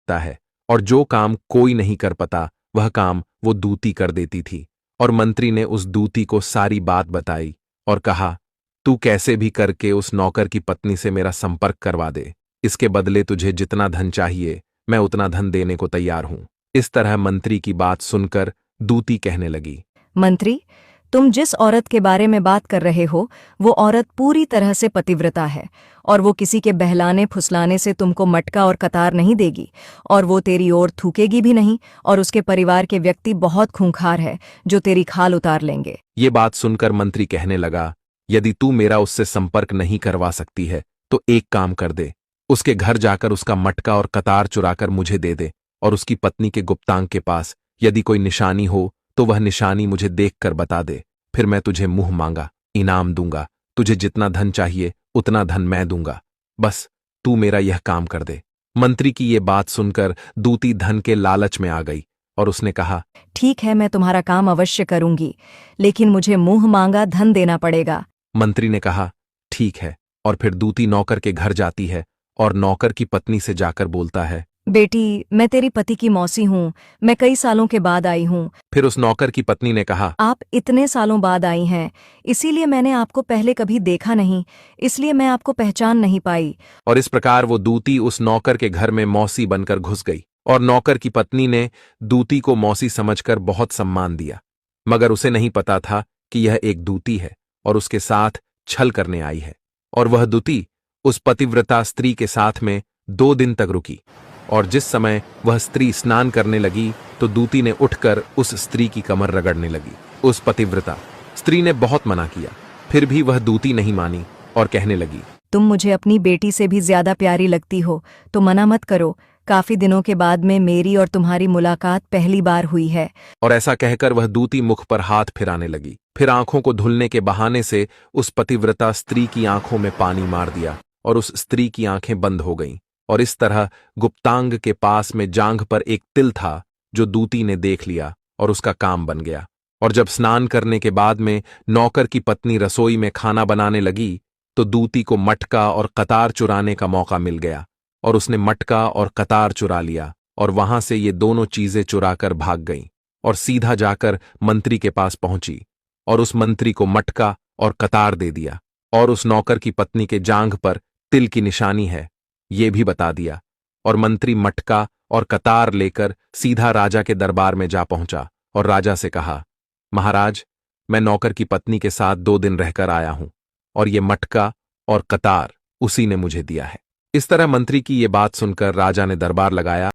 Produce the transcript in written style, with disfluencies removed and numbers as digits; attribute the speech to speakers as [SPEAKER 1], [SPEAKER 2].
[SPEAKER 1] सकता है, और जो काम कोई नहीं कर पाता वह काम वो दूती कर देती थी। और मंत्री ने उस दूती को सारी बात बताई और कहा, तू कैसे भी करके उस नौकर की पत्नी से मेरा संपर्क करवा दे। इसके बदले तुझे जितना धन चाहिए मैं उतना धन देने को तैयार हूं। इस तरह मंत्री की बात सुनकर दूती कहने लगी,
[SPEAKER 2] मंत्री, तुम जिस औरत के बारे में बात कर रहे हो वो औरत पूरी तरह से पतिव्रता है, और वो किसी के बहलाने फुसलाने से तुमको मटका और कतार नहीं देगी, और वो तेरी ओर थूकेगी भी नहीं, और उसके परिवार के व्यक्ति बहुत खूंखार है जो तेरी खाल उतार लेंगे।
[SPEAKER 1] ये बात सुनकर मंत्री कहने लगा, यदि तू मेरा उससे संपर्क नहीं करवा सकती है तो एक काम कर दे, उसके घर जाकर उसका मटका और कतार चुराकर मुझे दे दे, और उसकी पत्नी के गुप्तांग के पास यदि कोई निशानी हो तो वह निशानी मुझे देखकर बता दे। फिर मैं तुझे मुंह मांगा इनाम दूंगा, तुझे जितना धन चाहिए उतना धन मैं दूंगा, बस तू मेरा यह काम कर दे। मंत्री की ये बात सुनकर दूती धन के लालच में आ गई और उसने कहा,
[SPEAKER 2] ठीक है, मैं तुम्हारा काम अवश्य करूंगी, लेकिन मुझे मुंह मांगा धन देना पड़ेगा।
[SPEAKER 1] मंत्री ने कहा, ठीक है। और फिर दूती नौकर के घर जाती है और नौकर की पत्नी से जाकर बोलता है,
[SPEAKER 2] बेटी, मैं तेरी पति की मौसी हूँ, मैं कई सालों के बाद आई हूँ।
[SPEAKER 1] फिर उस नौकर की पत्नी ने कहा,
[SPEAKER 2] आप इतने सालों बाद आई हैं, इसीलिए मैंने आपको पहले कभी देखा नहीं, इसलिए मैं आपको पहचान नहीं पाई।
[SPEAKER 1] और इस प्रकार वो दूती उस नौकर के घर में मौसी बनकर घुस गई, और नौकर की पत्नी ने दूती को मौसी समझकर बहुत सम्मान दिया, मगर उसे नहीं पता था कि यह एक दूती है और उसके साथ छल करने आई है। और वह दूती उस पतिव्रता स्त्री के साथ में 2 दिन तक रुकी, और जिस समय वह स्त्री स्नान करने लगी तो दूती ने उठकर उस स्त्री की कमर रगड़ने लगी। उस पतिव्रता स्त्री ने बहुत मना किया, फिर भी वह दूती नहीं मानी और कहने लगी,
[SPEAKER 2] तुम मुझे अपनी बेटी से भी ज्यादा प्यारी लगती हो, तो मना मत करो, काफी दिनों के बाद में मेरी और तुम्हारी मुलाकात पहली बार हुई है।
[SPEAKER 1] और ऐसा कहकर वह दूती मुख पर हाथ फिराने लगी। फिर आंखों को धुलने के बहाने से उस पतिव्रता स्त्री की आंखों में पानी मार दिया और उस स्त्री की आंखें बंद हो गईं। और इस तरह गुप्तांग के पास में जांघ पर एक तिल था जो दूती ने देख लिया और उसका काम बन गया। और जब स्नान करने के बाद में नौकर की पत्नी रसोई में खाना बनाने लगी तो दूती को मटका और कतार चुराने का मौका मिल गया, और उसने मटका और कतार चुरा लिया, और वहां से ये दोनों चीजें चुराकर भाग गईं और सीधा जाकर मंत्री के पास पहुंची और उस मंत्री को मटका और कतार दे दिया, और उस नौकर की पत्नी के जांघ पर तिल की निशानी है ये भी बता दिया। और मंत्री मटका और कतार लेकर सीधा राजा के दरबार में जा पहुंचा और राजा से कहा, महाराज, मैं नौकर की पत्नी के साथ 2 दिन रहकर आया हूं, और ये मटका और कतार उसी ने मुझे दिया है। इस तरह मंत्री की ये बात सुनकर राजा ने दरबार लगाया